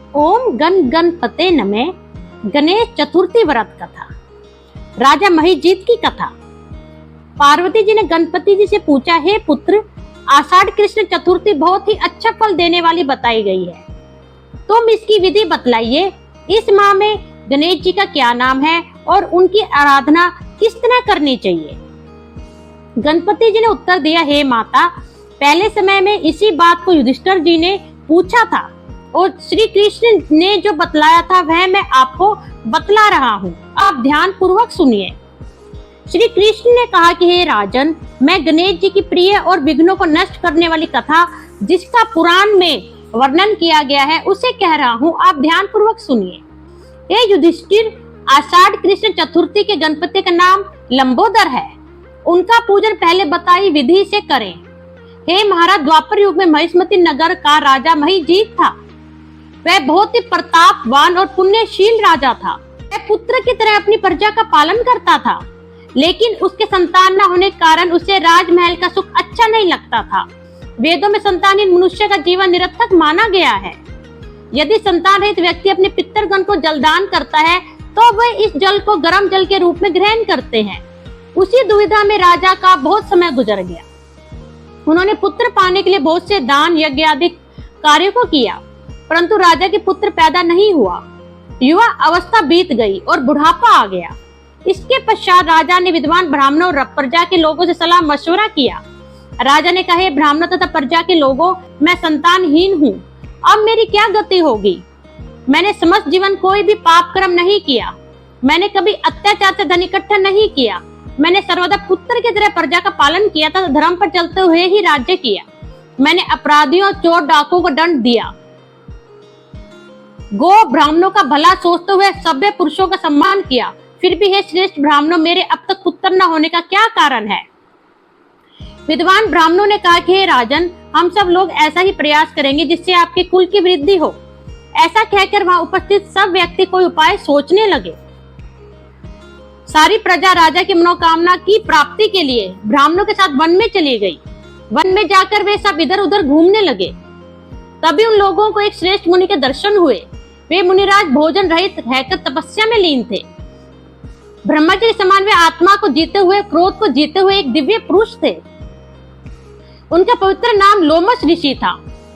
ओम गण गणपते नमः। गणेश चतुर्थी व्रत कथा। राजा महिजीत की कथा। पार्वती जी ने गणपति जी से पूछा, हे पुत्र, आषाढ़ कृष्ण चतुर्थी बहुत ही अच्छा फल देने वाली बताई गई है, तुम इसकी विधि बतलाइए। इस माह में गणेश जी का क्या नाम है और उनकी आराधना किस तरह करनी चाहिए? गणपति जी ने उत्तर दिया, हे माता, पहले समय में इसी बात को युधिष्ठिर जी ने पूछा था और श्री कृष्ण ने जो बतलाया था वह मैं आपको बतला रहा हूँ, आप ध्यान पूर्वक सुनिए। श्री कृष्ण ने कहा कि हे राजन, मैं गणेश जी की प्रिय और विघ्नों को नष्ट करने वाली कथा जिसका पुराण में वर्णन किया गया है उसे कह रहा हूँ, आप ध्यान पूर्वक सुनिए। हे युधिष्ठिर, आषाढ़ कृष्ण चतुर्थी के गणपति का नाम लंबोदर है, उनका पूजन पहले बताई विधि से करें। हे महाराज, द्वापर युग में महिष्मती नगर का राजा महिजीत था। वह बहुत ही प्रतापवान और पुण्यशील राजा था। वह पुत्र की तरह अपनी प्रजा का पालन करता था, लेकिन उसके संतान न होने के कारण उसे राजमहल का सुख अच्छा नहीं लगता था। वेदों में संतानहीन मनुष्य का जीवन निरर्थक माना गया है। यदि संतान रहित व्यक्ति अपने पितरगण को जलदान करता है तो वह इस जल को गर्म जल के रूप में ग्रहण करते हैं। उसी दुविधा में राजा का बहुत समय गुजर गया। उन्होंने पुत्र पाने के लिए बहुत से दान यज्ञ आदि कार्यों को किया, परंतु राजा के पुत्र पैदा नहीं हुआ। युवा अवस्था बीत गई और बुढ़ापा आ गया। इसके पश्चात राजा ने विद्वान ब्राह्मणों और प्रजा के लोगों से सलाह मशवरा किया। राजा ने कहा, ब्राह्मणों तथा प्रजा के लोगों, मैं संतानहीन हूँ, अब मेरी क्या गति होगी? मैंने समस्त जीवन कोई भी पाप कर्म नहीं किया, मैंने कभी अत्याचार से धन इकट्ठा नहीं किया, मैंने सर्वदा पुत्र की तरह प्रजा का पालन किया तथा धर्म पर चलते हुए ही राज्य किया। मैंने अपराधियों, चोर, डाकुओं को दंड दिया, गो ब्राह्मणों का भला सोचते हुए सभ्य पुरुषों का सम्मान किया। फिर भी हे श्रेष्ठ ब्राह्मणों, मेरे अब तक पुत्र न होने का क्या कारण है? विद्वान ब्राह्मणों ने कहा कि हे राजन, हम सब लोग ऐसा ही प्रयास करेंगे जिससे आपके कुल की वृद्धि हो। ऐसा कहकर वहां उपस्थित सब व्यक्ति कोई उपाय सोचने लगे। सारी प्रजा राजा की मनोकामना की प्राप्ति के लिए ब्राह्मणों के साथ वन में चली गई। वन में जाकर वे सब इधर उधर घूमने लगे। तभी उन लोगों को एक श्रेष्ठ मुनि के दर्शन हुए। वे मुनिराज भोजन रहित रहकर तपस्या में लीन थे। ब्रह्मा जी के समान वे आत्मा को जीते हुए, क्रोध को जीते हुए एक दिव्य पुरुष थे। उनका पवित्र नाम लोमस ऋषि था।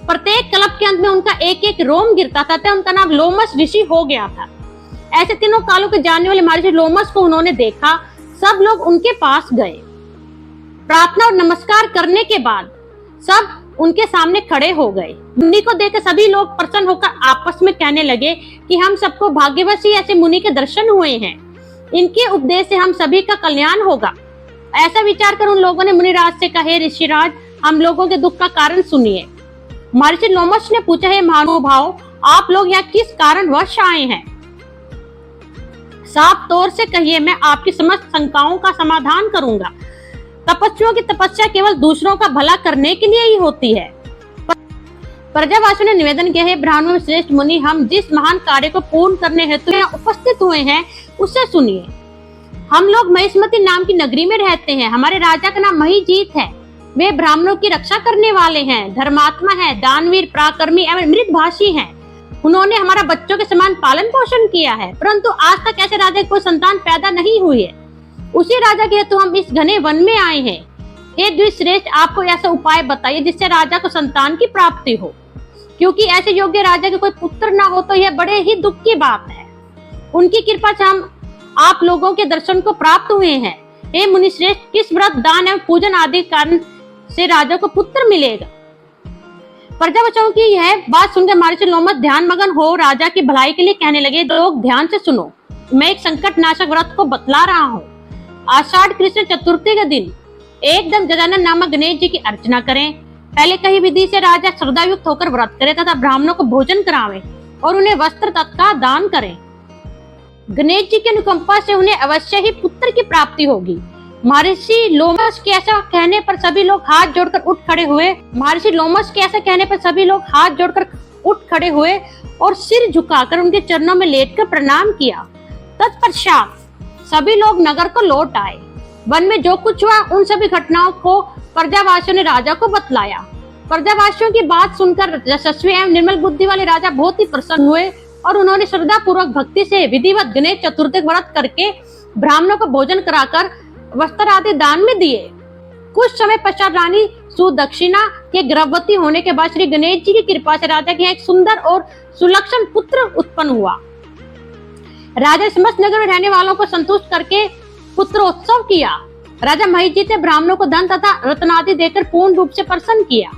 प्रत्येक कल्प के अंत में उनका एक एक रोम गिरता था, उनका नाम लोमस ऋषि हो गया था। ऐसे तीनों कालों के जानने वाले महर्षि लोमस को उन्होंने देखा। सब लोग उनके पास गए। प्रार्थना और नमस्कार करने के बाद सब उनके सामने खड़े हो गए। मुनि को देखकर सभी लोग प्रसन्न होकर आपस में कहने लगे कि हम सबको भाग्यवश ही ऐसे मुनि के दर्शन हुए हैं, इनके उपदेश से हम सभी का कल्याण होगा। ऐसा विचार कर उन लोगों ने मुनिराज से कहा, ऋषिराज, हम लोगों के दुख का कारण सुनिए। महर्षि लोमस ने पूछा, हे महानुभाव, आप लोग यहाँ किस कारण वश आए हैं? साफ तौर से कहिए, मैं आपकी समस्त शंकाओं का समाधान करूंगा। तपस्वियों की तपस्या केवल दूसरों का भला करने के लिए ही होती है। प्रजावासियों ने निवेदन किया, है ब्राह्मणों में श्रेष्ठ मुनि, हम जिस महान कार्य को पूर्ण करने हेतु यहाँ उपस्थित हुए हैं उसे सुनिए। हम लोग महिष्मती नाम की नगरी में रहते हैं। हमारे राजा का नाम महिजीत है। वे ब्राह्मणों की रक्षा करने वाले हैं, धर्मात्मा है, दानवीर, पराक्रमी एवं मृतभाषी हैं। उन्होंने हमारा बच्चों के समान पालन पोषण किया है, परंतु आज तक ऐसे राजा की कोई संतान पैदा नहीं हुई है। उसी राजा के हेतु हम इस घने वन में आए हैं। हे द्विश्रेष्ठ, आपको ऐसा उपाय बताइए जिससे राजा को संतान की प्राप्ति हो, क्योंकि ऐसे योग्य राजा के कोई पुत्र ना हो तो यह बड़े ही दुख की बात है। उनकी कृपा से हम आप लोगों के दर्शन को प्राप्त हुए हैं। हे मुनि श्रेष्ठ, किस व्रत, दान एवं पूजन आदि कारण से राजा को पुत्र मिलेगा? प्रजावचों की यह बात सुनकर महर्षि लोमस ध्यान मगन हो राजा की भलाई के लिए कहने लगे, लोग ध्यान से सुनो, मैं एक संकट नाशक व्रत को बतला रहा हूँ। आषाढ़ कृष्ण चतुर्थी के दिन एकदम गजानन नामक गणेश जी की अर्चना करें। पहले कही विधि से राजा श्रद्धायुक्त होकर व्रत करे तथा ब्राह्मणों को भोजन करावे और उन्हें वस्त्र तत्का दान करें। गणेश जी की अनुकंपा से उन्हें अवश्य ही पुत्र की प्राप्ति होगी। महर्षि लोमस के ऐसा कहने पर सभी लोग हाथ जोड़कर उठ खड़े हुए। महर्षि लोमस के ऐसा कहने पर सभी लोग हाथ जोड़कर उठ खड़े हुए और सिर झुकाकर उनके चरणों में लेटकर प्रणाम किया। तत्पश्चात सभी लोग नगर को लौट आए। वन में जो कुछ हुआ उन सभी घटनाओं को प्रजावासियों ने राजा को बतलाया। प्रजावासियों की बात सुनकर यशस्वी एवं निर्मल बुद्धि वाले राजा बहुत ही प्रसन्न हुए और उन्होंने श्रद्धा पूर्वक भक्ति से विधिवत गणेश चतुर्थी व्रत करके ब्राह्मणों को भोजन कराकर वस्त्र आदि दान में दिए। कुछ समय पश्चात रानी सुदक्षिणा के गर्भवती होने के बाद श्री गणेश जी की कृपा से राजा के यहाँ एक सुंदर और सुलक्षण पुत्र उत्पन्न हुआ। राजा समस्त नगर में रहने वालों को संतुष्ट करके पुत्रोत्सव किया। राजा महिजीत ने ब्राह्मणों को धन तथा रत्न आदि देकर पूर्ण रूप से प्रसन्न किया।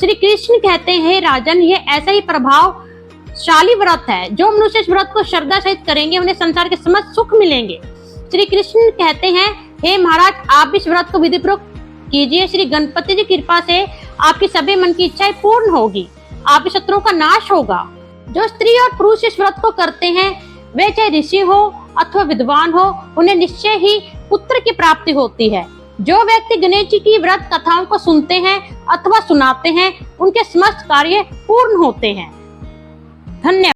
श्री कृष्ण कहते हैं, राजन, ये ऐसा ही प्रभावशाली व्रत है। जो मनुष्य इस व्रत को श्रद्धा सहित करेंगे उन्हें संसार के समस्त सुख मिलेंगे। श्री कृष्ण कहते हैं, हे महाराज, आप इस व्रत को विधिपूर्वक कीजिए। श्री गणपति जी की कृपा से आपकी सभी मन की इच्छाएं पूर्ण होगी, आपके शत्रुओं का नाश होगा। जो स्त्री और पुरुष इस व्रत को करते हैं, वे चाहे ऋषि हो अथवा विद्वान हो, उन्हें निश्चय ही पुत्र की प्राप्ति होती है। जो व्यक्ति गणेश जी की व्रत कथाओं को सुनते हैं अथवा सुनाते हैं, उनके समस्त कार्य पूर्ण होते हैं। धन्यवाद।